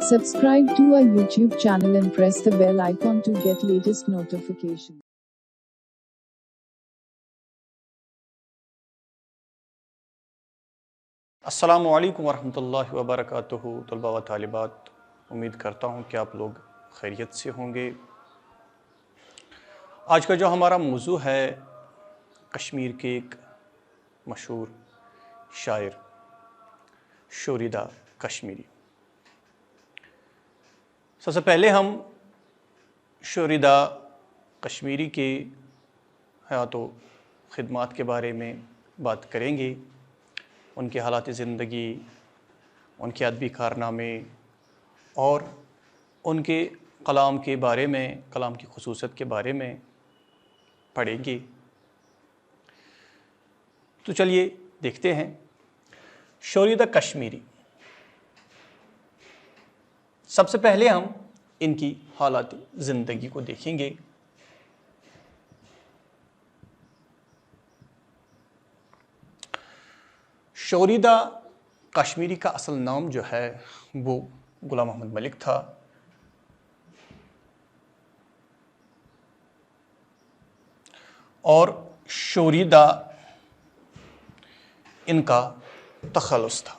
Subscribe to our YouTube channel and press the bell icon to get latest notifications. السلام علیکم ورحمۃ اللہ وبرکاتہ طلباء و طالبات، امید کرتا ہوں کہ آپ لوگ خیریت سے ہوں گے۔ آج کا جو ہمارا موضوع ہے، کشمیر کے ایک مشہور شاعر شوریدہ کشمیری۔ سب سے پہلے ہم شوریدہ کشمیری کے حیات و خدمات کے بارے میں بات کریں گے، ان کے حالات زندگی، ان کے ادبی کارنامے اور ان کے کلام کے بارے میں، کلام کی خصوصیت کے بارے میں پڑھیں گے۔ تو چلیے دیکھتے ہیں شوریدہ کشمیری۔ سب سے پہلے ہم ان کی حالات زندگی کو دیکھیں گے۔ شوریدہ کشمیری کا اصل نام جو ہے وہ غلام محمد ملک تھا۔ اور شوریدہ ان کا تخلص تھا۔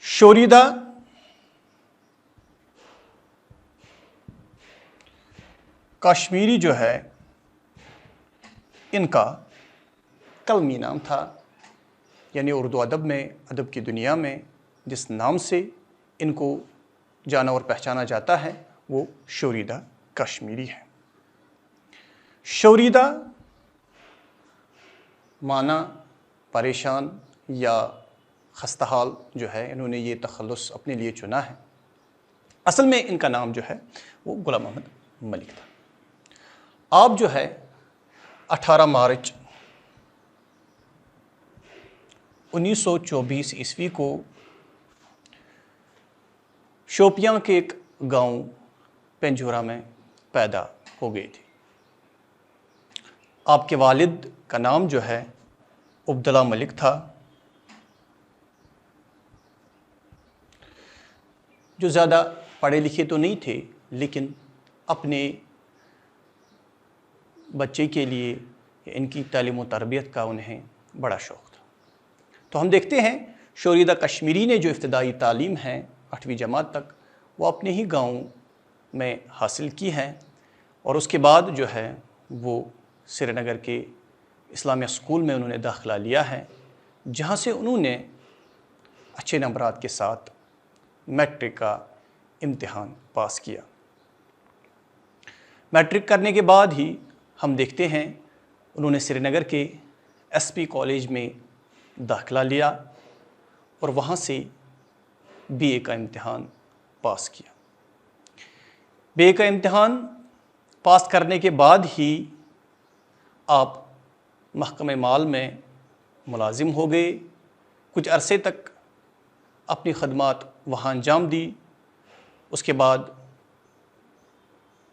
شوریدہ کشمیری جو ہے ان کا کلمی نام تھا، یعنی اردو ادب میں، ادب کی دنیا میں جس نام سے ان کو جانا اور پہچانا جاتا ہے وہ شوریدہ کشمیری ہے۔ شوریدہ معنی پریشان یا خستہ حال جو ہے، انہوں نے یہ تخلص اپنے لیے چنا ہے۔ اصل میں ان کا نام جو ہے وہ غلام محمد ملک تھا۔ آپ جو ہے 18 مارچ 1924 عیسوی کو شوپیاں کے ایک گاؤں پنجورہ میں پیدا ہو گئے تھے۔ آپ کے والد کا نام جو ہے عبداللہ ملک تھا، جو زیادہ پڑھے لکھے تو نہیں تھے، لیکن اپنے بچے کے لیے ان کی تعلیم و تربیت کا انہیں بڑا شوق تھا۔ تو ہم دیکھتے ہیں شوریدہ کشمیری نے جو ابتدائی تعلیم ہے 8ویں جماعت تک وہ اپنے ہی گاؤں میں حاصل کی ہے، اور اس کے بعد جو ہے وہ سری نگر کے اسلامیہ اسکول میں انہوں نے داخلہ لیا ہے، جہاں سے انہوں نے اچھے نمبرات کے ساتھ میٹرک کا امتحان پاس کیا۔ میٹرک کرنے کے بعد ہی ہم دیکھتے ہیں انہوں نے سری نگر کے ایس پی کالج میں داخلہ لیا اور وہاں سے بی اے کا امتحان پاس کیا۔ بی اے کا امتحان پاس کرنے کے بعد ہی آپ محکمہ مال میں ملازم ہو گئے۔ کچھ عرصے تک اپنی خدمات وہاں انجام دی۔ اس کے بعد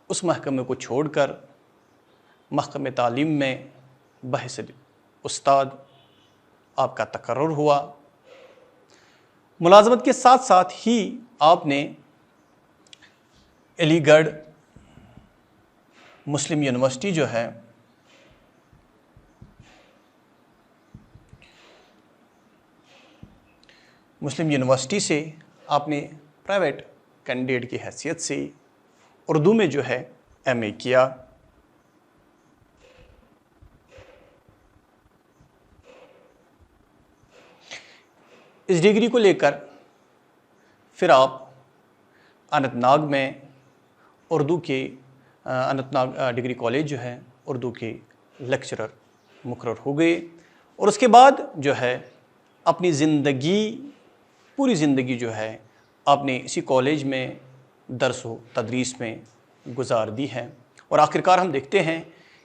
اس محکمے کو چھوڑ کر محکمہ تعلیم میں بحیثیت استاد آپ کا تقرر ہوا۔ ملازمت کے ساتھ ساتھ ہی آپ نے علی گڑھ مسلم یونیورسٹی جو ہے مسلم یونیورسٹی سے آپ نے پرائیویٹ کینڈیڈیٹ کی حیثیت سے اردو میں جو ہے ایم اے کیا۔ اس ڈگری کو لے کر پھر آپ اننت ناگ میں اردو کے اننت ناگ ڈگری کالج جو ہے اردو کے لیکچرر مقرر ہو گئے، اور اس کے بعد جو ہے اپنی پوری زندگی جو ہے آپ نے اسی کالج میں درس و تدریس میں گزار دی ہے۔ اور آخرکار ہم دیکھتے ہیں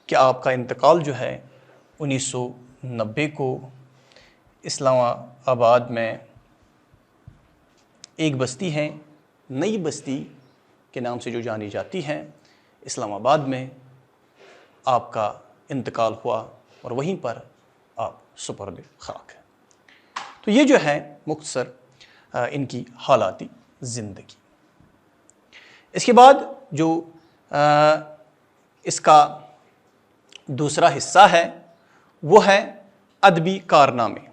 کہ آپ کا انتقال جو ہے 1990 کو اسلام آباد میں ایک بستی ہے، نئی بستی کے نام سے جو جانی جاتی ہے، اسلام آباد میں آپ کا انتقال ہوا اور وہیں پر آپ سپرد خاک ہیں۔ تو یہ جو ہے مختصر ان کی حالاتی زندگی۔ اس کے بعد جو اس کا دوسرا حصہ ہے وہ ہے ادبی کارنامے۔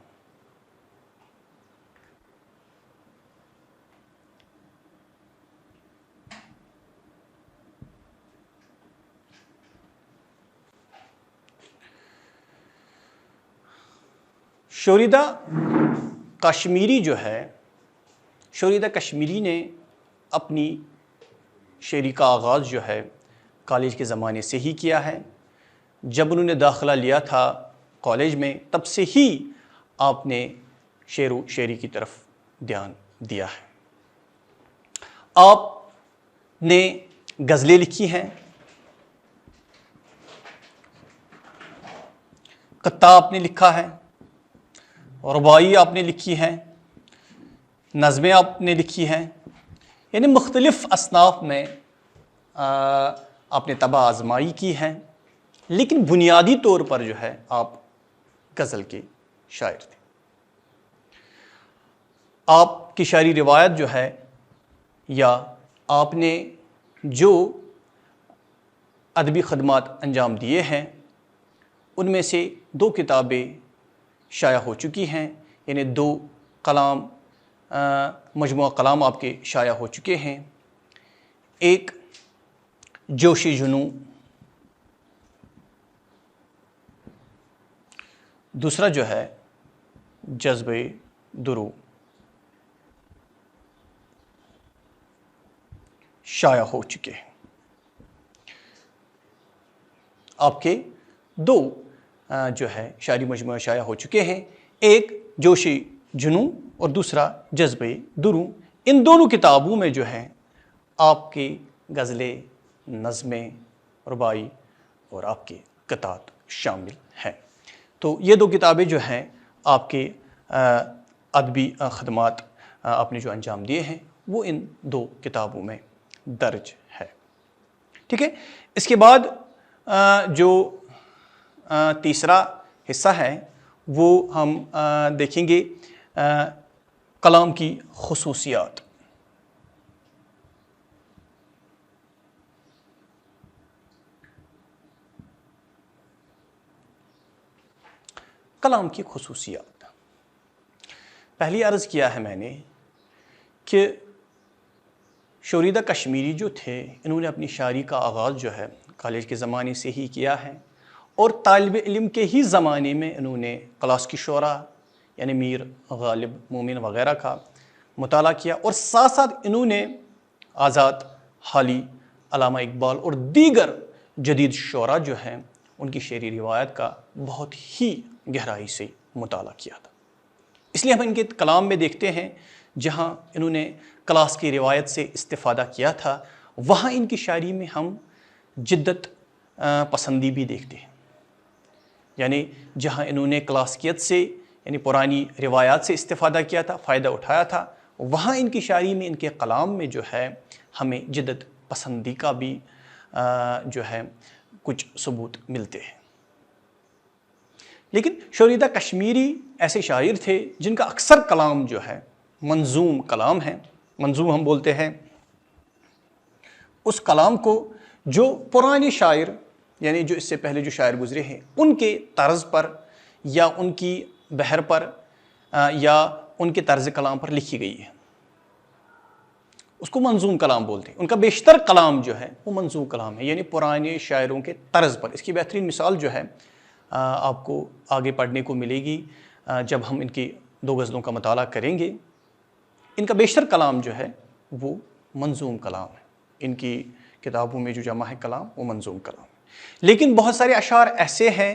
شوریدہ کشمیری جو ہے، شوریدہ کشمیری نے اپنی شعری کا آغاز جو ہے کالج کے زمانے سے ہی کیا ہے۔ جب انہوں نے داخلہ لیا تھا کالج میں تب سے ہی آپ نے شعر و شاعری کی طرف دھیان دیا ہے۔ آپ نے غزلیں لکھی ہیں، قطع آپ نے لکھا ہے، رباعی آپ نے لکھی ہیں، نظمیں آپ نے لکھی ہیں، یعنی مختلف اصناف میں آپ نے طبع آزمائی کی ہے، لیکن بنیادی طور پر جو ہے آپ غزل کے شاعر تھے۔ آپ کی شاعری روایت جو ہے یا آپ نے جو ادبی خدمات انجام دیے ہیں ان میں سے 2 کتابیں شائع ہو چکی ہیں، یعنی 2 کلام مجموعہ کلام آپ کے شائع ہو چکے ہیں۔ ایک جوش جنوں، دوسرا جو ہے جذبہ درو، شائع ہو چکے ہیں۔ آپ کے 2 جو ہے شاعری مجموعہ شائع ہو چکے ہیں، ایک جوش جنوں اور دوسرا جذبہ درو۔ ان دونوں کتابوں میں جو ہے آپ کی غزلیں، نظمیں، رباعی اور آپ کے قطعات شامل ہیں۔ تو یہ 2 کتابیں جو ہیں آپ کے ادبی خدمات آپ نے جو انجام دیے ہیں وہ ان 2 کتابوں میں درج ہے۔ ٹھیک ہے، اس کے بعد جو تیسرا حصہ ہے وہ ہم دیکھیں گے کلام کی خصوصیات۔ کلام کی خصوصیات، پہلی عرض کیا ہے میں نے کہ شوریدہ کشمیری جو تھے انہوں نے اپنی شاعری کا آغاز جو ہے کالج کے زمانے سے ہی کیا ہے، اور طالب علم کے ہی زمانے میں انہوں نے کلاسیکی شعراء یعنی میر غالب مومن وغیرہ کا مطالعہ کیا، اور ساتھ ساتھ انہوں نے آزاد، حالی، علامہ اقبال اور دیگر جدید شعراء جو ہیں ان کی شعری روایت کا بہت ہی گہرائی سے مطالعہ کیا تھا۔ اس لیے ہم ان کے کلام میں دیکھتے ہیں جہاں انہوں نے کلاس کی روایت سے استفادہ کیا تھا وہاں ان کی شاعری میں ہم جدت پسندی بھی دیکھتے ہیں، یعنی جہاں انہوں نے کلاسیکیت سے یعنی پرانی روایات سے استفادہ کیا تھا، فائدہ اٹھایا تھا، وہاں ان کی شاعری میں، ان کے کلام میں جو ہے ہمیں جدت پسندی کا بھی جو ہے کچھ ثبوت ملتے ہیں۔ لیکن شوریدہ کشمیری ایسے شاعر تھے جن کا اکثر کلام جو ہے منظوم کلام ہے۔ منظوم ہم بولتے ہیں اس کلام کو جو پرانے شاعر یعنی جو اس سے پہلے جو شاعر گزرے ہیں ان کے طرز پر یا ان کی بحر پر یا ان کے طرز کلام پر لکھی گئی ہے، اس کو منظوم کلام بولتے ہیں۔ ان کا بیشتر کلام جو ہے وہ منظوم کلام ہے، یعنی پرانے شاعروں کے طرز پر۔ اس کی بہترین مثال جو ہے آپ کو آگے پڑھنے کو ملے گی جب ہم ان کی 2 غزلوں کا مطالعہ کریں گے۔ ان کا بیشتر کلام جو ہے وہ منظوم کلام ہے، ان کی کتابوں میں جو جمع ہے کلام وہ منظوم کلام ہے۔ لیکن بہت سارے اشعار ایسے ہیں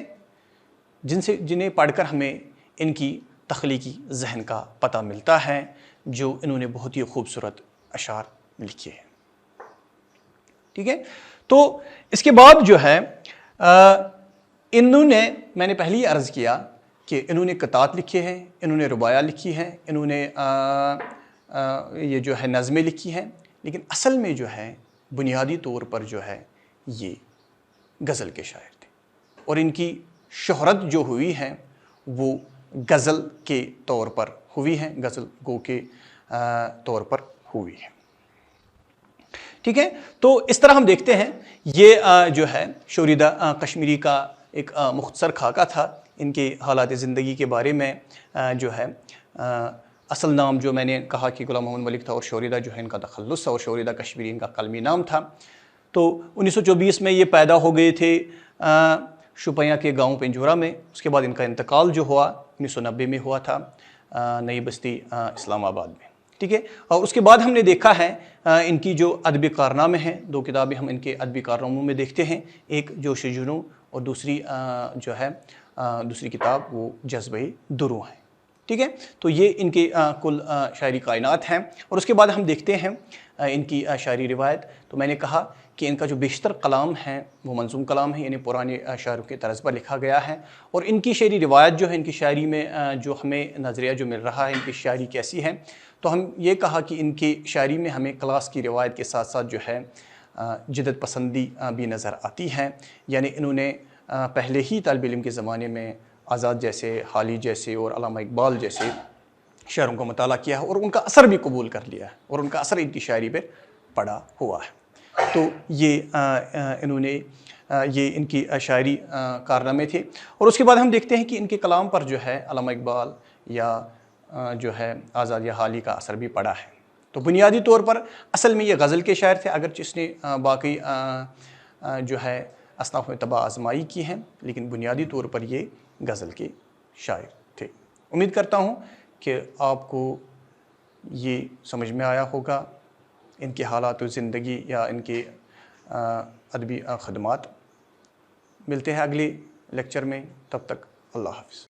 جنہیں پڑھ کر ہمیں ان کی تخلیقی ذہن کا پتہ ملتا ہے، جو انہوں نے بہت ہی خوبصورت اشعار لکھے ہیں۔ ٹھیک ہے، تو اس کے بعد جو ہے انہوں نے، میں نے پہلے ہی عرض کیا کہ انہوں نے قطعات لکھے ہیں، انہوں نے رباعیہ لکھی ہیں، انہوں نے یہ جو ہے نظمیں لکھی ہیں، لیکن اصل میں جو ہے بنیادی طور پر جو ہے یہ غزل کے شاعر تھے، اور ان کی شہرت جو ہوئی ہے وہ غزل کے طور پر ہوئی ہیں، غزل گو کے طور پر ہوئی ہیں۔ ٹھیک ہے، تو اس طرح ہم دیکھتے ہیں یہ جو ہے شوریدہ کشمیری کا ایک مختصر خاکہ تھا ان کے حالات زندگی کے بارے میں۔ جو ہے اصل نام جو میں نے کہا کہ غلام محمد ملک تھا، اور شوریدہ جو ہے ان کا تخلص تھا، اور شوریدہ کشمیری ان کا قلمی نام تھا۔ تو 1924 میں یہ پیدا ہو گئے تھے شوپیاں کے گاؤں پنجورہ میں۔ اس کے بعد ان کا انتقال جو ہوا 1990 میں ہوا تھا نئی بستی اسلام آباد میں۔ ٹھیک ہے، اور اس کے بعد ہم نے دیکھا ہے ان کی جو ادبی کارنامے ہیں، 2 کتابیں ہم ان کے ادبی کارناموں میں دیکھتے ہیں، ایک جوش جنوں اور دوسری جو ہے دوسری کتاب وہ جذبہ درو ہے۔ ٹھیک ہے، تو یہ ان کے کل شاعری کائنات ہیں۔ اور اس کے بعد ہم دیکھتے ہیں ان کی شاعری روایت۔ تو میں نے کہا کہ ان کا جو بیشتر کلام ہے وہ منظوم کلام ہے، یعنی پرانے شاعروں کے طرز پر لکھا گیا ہے۔ اور ان کی شعری روایت جو ہے، ان کی شاعری میں جو ہمیں نظریہ جو مل رہا ہے ان کی شاعری کیسی ہے، تو ہم یہ کہا کہ ان کی شاعری میں ہمیں کلاس کی روایت کے ساتھ ساتھ جو ہے جدت پسندی بھی نظر آتی ہے۔ یعنی انہوں نے پہلے ہی طالب علم کے زمانے میں آزاد جیسے، حالی جیسے اور علامہ اقبال جیسے شاعروں کا مطالعہ کیا ہے، اور ان کا اثر بھی قبول کر لیا ہے، اور ان کا اثر ان کی شاعری پہ پڑا ہوا ہے۔ تو یہ انہوں نے یہ ان کی شاعری کارنامے تھے۔ اور اس کے بعد ہم دیکھتے ہیں کہ ان کے کلام پر جو ہے علامہ اقبال یا جو ہے آزاد یا حالی کا اثر بھی پڑا ہے۔ تو بنیادی طور پر اصل میں یہ غزل کے شاعر تھے، اگرچہ اس نے باقی جو ہے اصناف میں طبع آزمائی کی ہیں، لیکن بنیادی طور پر یہ غزل کے شاعر تھے۔ امید کرتا ہوں کہ آپ کو یہ سمجھ میں آیا ہوگا ان کے حالات و زندگی یا ان کے ادبی خدمات۔ ملتے ہیں اگلے لیکچر میں، تب تک اللہ حافظ۔